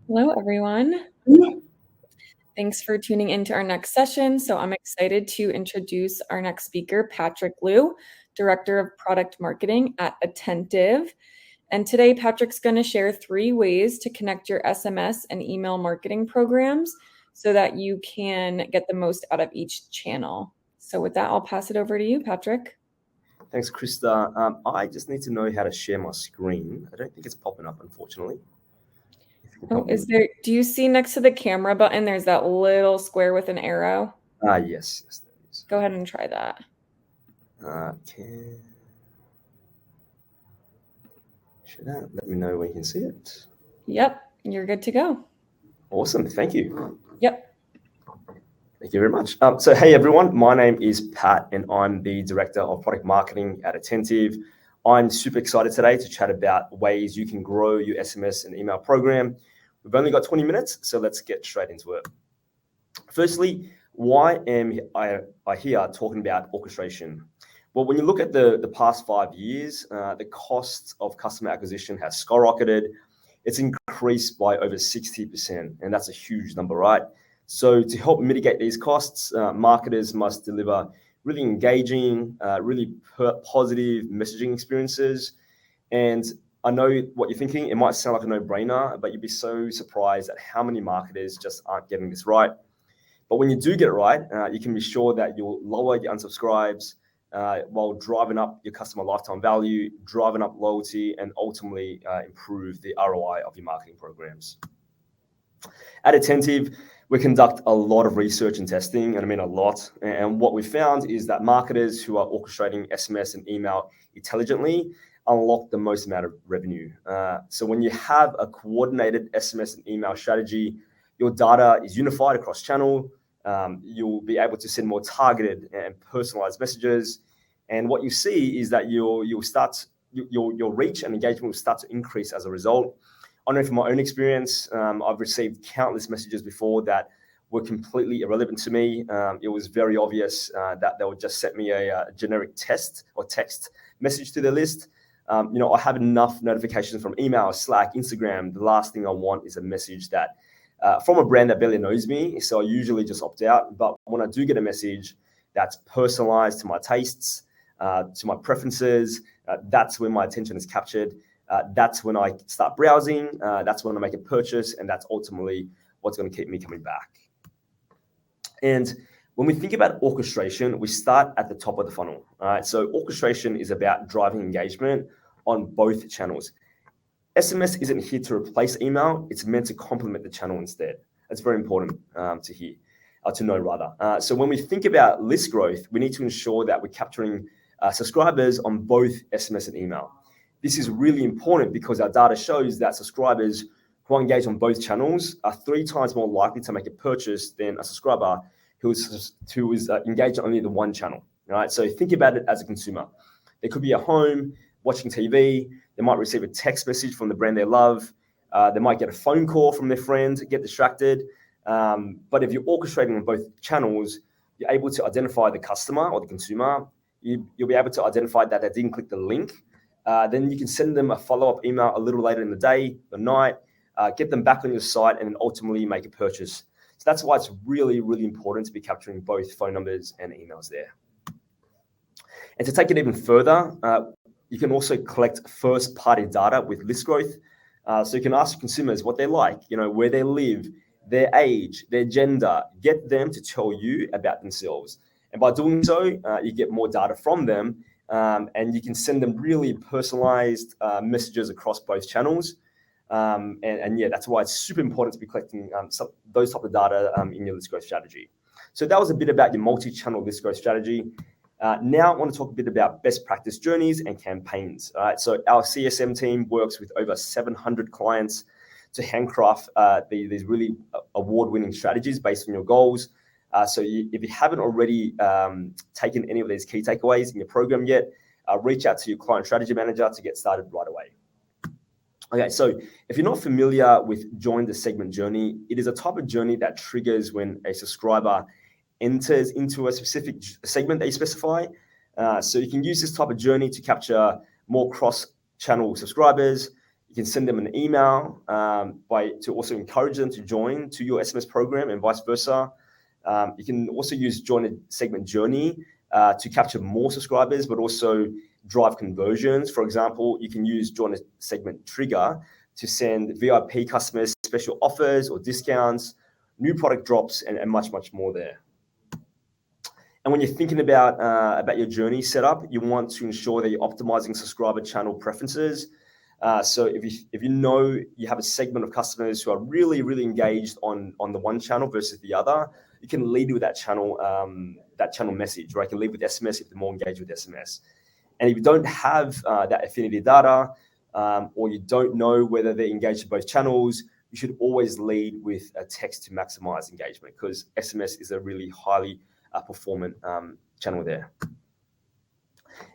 Hello, everyone. Thanks for tuning into our next session. So I'm excited to introduce our next speaker, Patrick Liu, Director of Product Marketing at Attentive. And today, Patrick's going to share 3 ways to connect your SMS and email marketing programs so that you can get the most out of each channel. So with that, I'll pass it over to you, Patrick. Thanks, Krista. I just need to know how to share my screen. I don't think it's popping up, unfortunately. Do you see next to the camera button, there's that little square with an arrow? Yes, there is. Go ahead and try that. Should that let me know when you can see it? Yep, you're good to go. Awesome, thank you. Yep. Thank you very much. So hey everyone, my name is Pat and I'm the Director of Product Marketing at Attentive. I'm super excited today to chat about ways you can grow your SMS and email program. We've only got 20 minutes, so let's get straight into it. Firstly, why am I here talking about orchestration? Well, when you look at the past 5 years, the cost of customer acquisition has skyrocketed. It's increased by over 60%, and that's a huge number, right? So to help mitigate these costs, marketers must deliver really engaging, really positive messaging experiences. And I know what you're thinking. It might sound like a no-brainer, but you'd be so surprised at how many marketers just aren't getting this right. But when you do get it right, you can be sure that you'll lower your unsubscribes while driving up your customer lifetime value, driving up loyalty, and ultimately improve the ROI of your marketing programs. At Attentive, we conduct a lot of research and testing, and I mean a lot. And what we found is that marketers who are orchestrating SMS and email intelligently unlock the most amount of revenue. So when you have a coordinated SMS and email strategy, your data is unified across channel. You'll be able to send more targeted and personalized messages. And what you see is that your reach and engagement will start to increase as a result. I know from my own experience, I've received countless messages before that were completely irrelevant to me. It was very obvious that they would just send me a generic text message to their list. I have enough notifications from email, Slack, Instagram. The last thing I want is a message that from a brand that barely knows me. So I usually just opt out. But when I do get a message that's personalized to my tastes, to my preferences, that's when my attention is captured. That's when I start browsing. That's when I make a purchase. And that's ultimately what's going to keep me coming back. And when we think about orchestration, we start at the top of the funnel. All right. So orchestration is about driving engagement on both channels. SMS isn't here to replace email. It's meant to complement the channel instead. That's very important to know rather. So when we think about list growth, we need to ensure that we're capturing subscribers on both SMS and email. This is really important because our data shows that subscribers who are engaged on both channels are 3 times more likely to make a purchase than a subscriber who is engaged on only the one channel. Right? So think about it as a consumer. They could be at home watching TV. They might receive a text message from the brand they love. They might get a phone call from their friend, get distracted. But if you're orchestrating on both channels, you're able to identify the customer or the consumer. You'll be able to identify that they didn't click the link. Then you can send them a follow-up email a little later in the day or night, get them back on your site, and then ultimately make a purchase. So that's why it's really, really important to be capturing both phone numbers and emails there. And to take it even further, you can also collect first-party data with list growth. So you can ask consumers what they like, where they live, their age, their gender, get them to tell you about themselves. And by doing so, you get more data from them, and you can send them really personalized messages across both channels. And yeah, that's why it's super important to be collecting those type of data in your list growth strategy. So that was a bit about your multi-channel list growth strategy. Now I want to talk a bit about best practice journeys and campaigns. All right, so our CSM team works with over 700 clients to handcraft these really award-winning strategies based on your goals. So if you haven't already taken any of these key takeaways in your program yet, reach out to your client strategy manager to get started right away. Okay, so if you're not familiar with join the segment journey, it is a type of journey that triggers when a subscriber enters into a specific segment that you specify. So you can use this type of journey to capture more cross-channel subscribers. You You can send them an email to also encourage them to join to your SMS program and vice versa. You can also use join a segment journey to capture more subscribers, but also drive conversions. For example, you can use join a segment trigger to send VIP customers special offers or discounts, new product drops, and much, much more there. And when you're thinking about your journey setup, you want to ensure that you're optimizing subscriber channel preferences. So if you know you have a segment of customers who are really, really engaged on the one channel versus the other, you can lead with that channel message, right? You can lead with SMS if they're more engaged with SMS. And if you don't have that affinity data, or you don't know whether they're engaged in both channels, you should always lead with a text to maximize engagement, because SMS is a really highly performant channel there.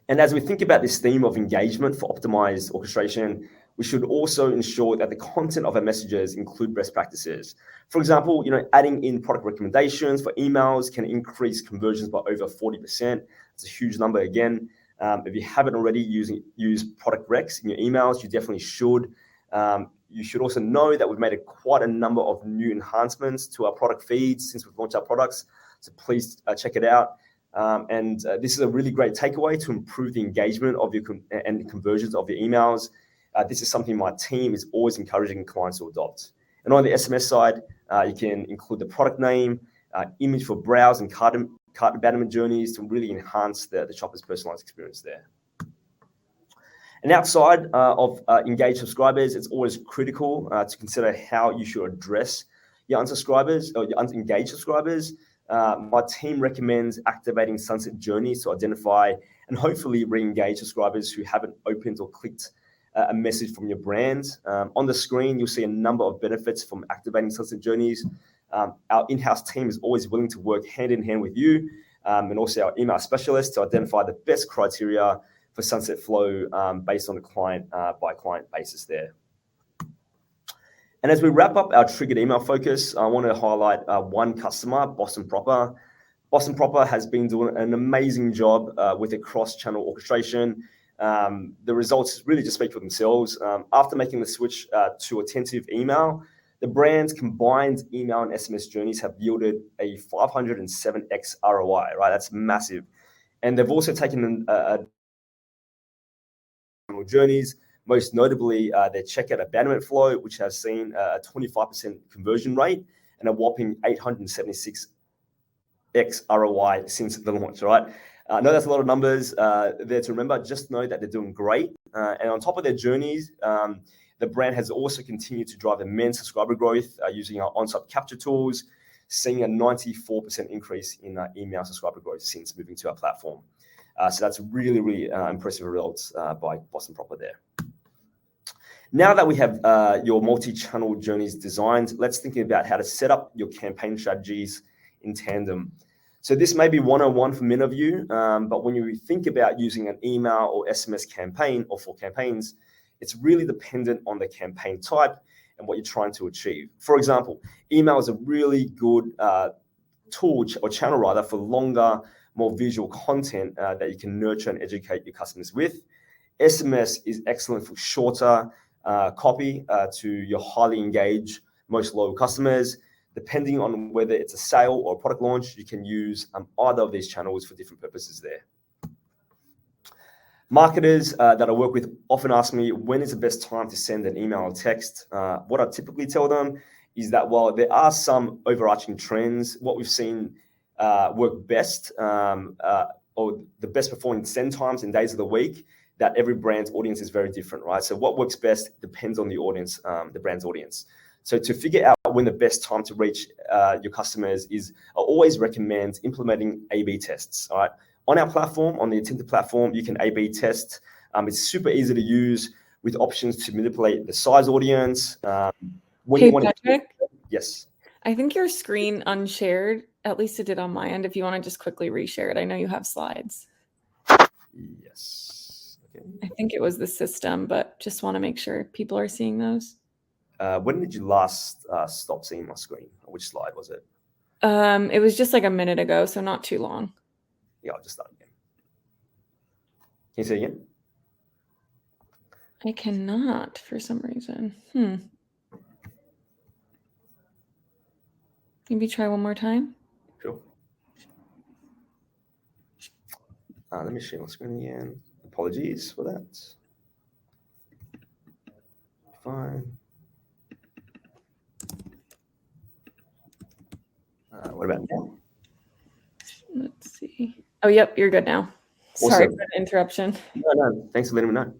And as we think about this theme of engagement for optimized orchestration, we should also ensure that the content of our messages include best practices. For example, adding in product recommendations for emails can increase conversions by over 40%. It's a huge number again. If you haven't already use product recs in your emails, you definitely should. You should also know that we've made quite a number of new enhancements to our product feeds since we've launched our products. So please check it out. This is a really great takeaway to improve the engagement of your and the conversions of your emails. This is something my team is always encouraging clients to adopt. And on the SMS side, you can include the product name, image for browse and cart abandonment journeys to really enhance the shopper's personalized experience there. And outside of engaged subscribers, it's always critical to consider how you should address your unsubscribers or your unengaged subscribers. My team recommends activating sunset journeys to identify and hopefully re-engage subscribers who haven't opened or clicked a message from your brand. On the screen, you'll see a number of benefits from activating sunset journeys. Our in-house team is always willing to work hand in hand with you and also our email specialists to identify the best criteria for sunset flow based on a client by client basis there. And as we wrap up our triggered email focus, I want to highlight one customer, Boston Proper. Boston Proper has been doing an amazing job with a cross-channel orchestration. The results really just speak for themselves. After making the switch to Attentive email, the brand's combined email and SMS journeys have yielded a 507x ROI, right? That's massive. And they've also taken journeys, most notably their checkout abandonment flow, which has seen a 25% conversion rate and a whopping 876x ROI since the launch, right? I know that's a lot of numbers there to remember. Just know that they're doing great. And on top of their journeys, the brand has also continued to drive immense subscriber growth using our on-site capture tools, seeing a 94% increase in email subscriber growth since moving to our platform. So that's really, really impressive results by Boston Proper there. Now that we have your multi-channel journeys designed, let's think about how to set up your campaign strategies in tandem. So this may be 101 for many of you, but when you think about using an email or SMS campaign or for campaigns, it's really dependent on the campaign type and what you're trying to achieve. For example, email is a really good tool or channel rather for longer, more visual content that you can nurture and educate your customers with. SMS is excellent for shorter copy to your highly engaged, most loyal customers. Depending on whether it's a sale or a product launch, you can use either of these channels for different purposes there. Marketers that I work with often ask me, when is the best time to send an email or text? What I typically tell them is that while there are some overarching trends, what we've seen work best or the best performing send times and days of the week, that every brand's audience is very different, right? So what works best depends on the audience, the brand's audience. So to figure out when the best time to reach your customers is, I always recommend implementing A/B tests, all right? On our platform, on the Attentive platform, you can A/B test. It's super easy to use with options to manipulate the size audience. Hey, Patrick? Yes. I think your screen unshared, at least it did on my end. If you want to just quickly reshare it, I know you have slides. Yes. Okay. I think it was the system, but just want to make sure people are seeing those. When did you last stop seeing my screen? Which slide was it? It was just like a minute ago, so not too long. Yeah, I'll just start again. Can you see again? I cannot for some reason. Maybe try one more time. Sure. Let me share my screen again. Apologies for that. Fine. What about now? Let's see. Oh, yep, you're good now. Sorry Awesome. for the interruption. No, thanks for letting me know.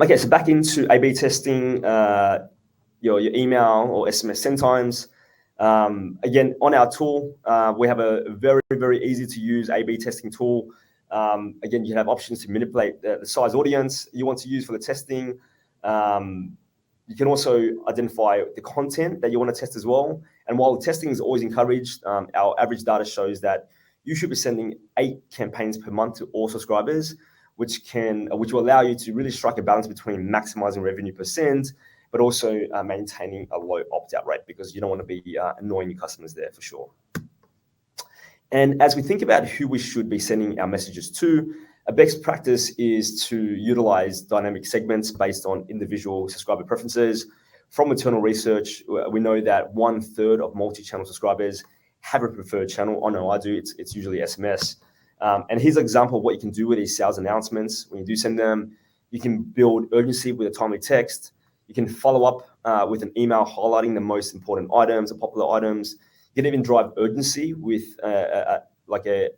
Okay, so back into A/B testing, your email or SMS send times. Again, on our tool, we have a very, very easy to use A/B testing tool. Again, you have options to manipulate the size audience you want to use for the testing. You can also identify the content that you want to test as well. And while testing is always encouraged, our average data shows that you should be sending 8 campaigns per month to all subscribers, which will allow you to really strike a balance between maximizing revenue per send, but also maintaining a low opt-out rate, because you don't want to be annoying your customers there for sure. And as we think about who we should be sending our messages to, a best practice is to utilize dynamic segments based on individual subscriber preferences. From internal research, we know that 1/3 of multi-channel subscribers have a preferred channel. I know I do. It's usually SMS. And here's an example of what you can do with these sales announcements. When you do send them, you can build urgency with a timely text. You can follow up with an email highlighting the most important items, the popular items. You can even drive urgency with like a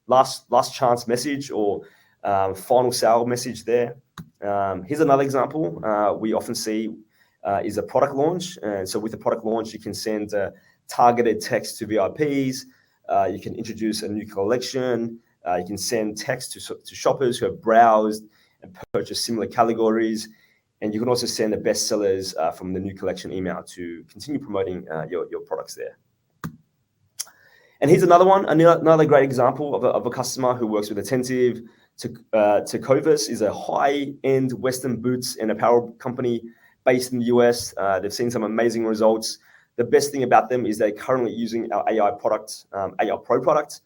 last chance message or final sale message there. Here's another example we often see is a product launch. And so with the product launch, you can send targeted text to VIPs. You can introduce a new collection. You can send text to shoppers who have browsed and purchased similar categories. And you can also send the best sellers from the new collection email to continue promoting your products there. And here's another one, another great example of a customer who works with Attentive. Tecovas is a high-end Western boots and apparel company based in the US. They've seen some amazing results. The best thing about them is they're currently using our AI product, AI Pro product.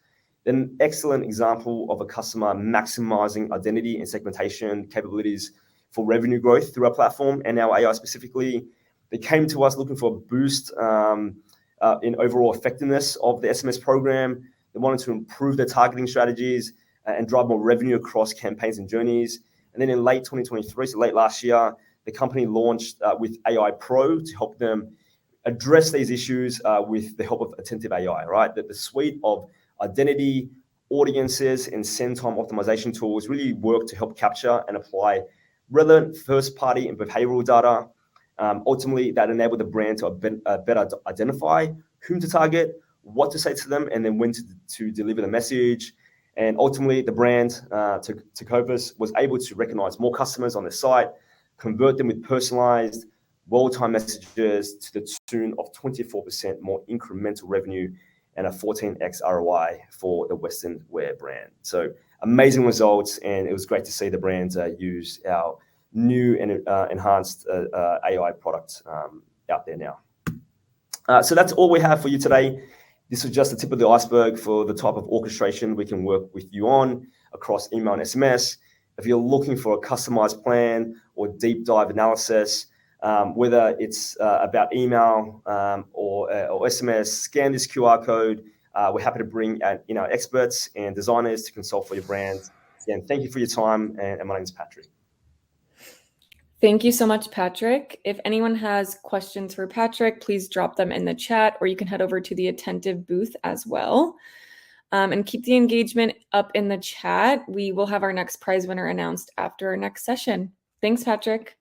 An excellent example of a customer maximizing identity and segmentation capabilities for revenue growth through our platform and our AI specifically. They came to us looking for a boost in overall effectiveness of the SMS program. They wanted to improve their targeting strategies and drive more revenue across campaigns and journeys. And then in late 2023, so late last year, the company launched with AI Pro to help them address these issues with the help of Attentive AI, right? That the suite of identity, audiences, and send time optimization tools really work to help capture and apply relevant first-party and behavioral data. Ultimately, that enabled the brand to better identify whom to target, what to say to them, and then when to deliver the message. And ultimately, the brand, Tecovas, was able to recognize more customers on their site, convert them with personalized, well-timed messages to the tune of 24% more incremental revenue and a 14x ROI for the Western wear brand. So amazing results, and it was great to see the brands use our new and enhanced AI product out there now. So that's all we have for you today. This was just the tip of the iceberg for the type of orchestration we can work with you on across email and SMS. If you're looking for a customized plan or deep dive analysis, whether it's about email or SMS, scan this QR code. We're happy to bring experts and designers to consult for your brand. Again, thank you for your time, and my name is Patrick. Thank you so much, Patrick. If anyone has questions for Patrick, please drop them in the chat, or you can head over to the Attentive booth as well. And keep the engagement up in the chat. We will have our next prize winner announced after our next session. Thanks, Patrick.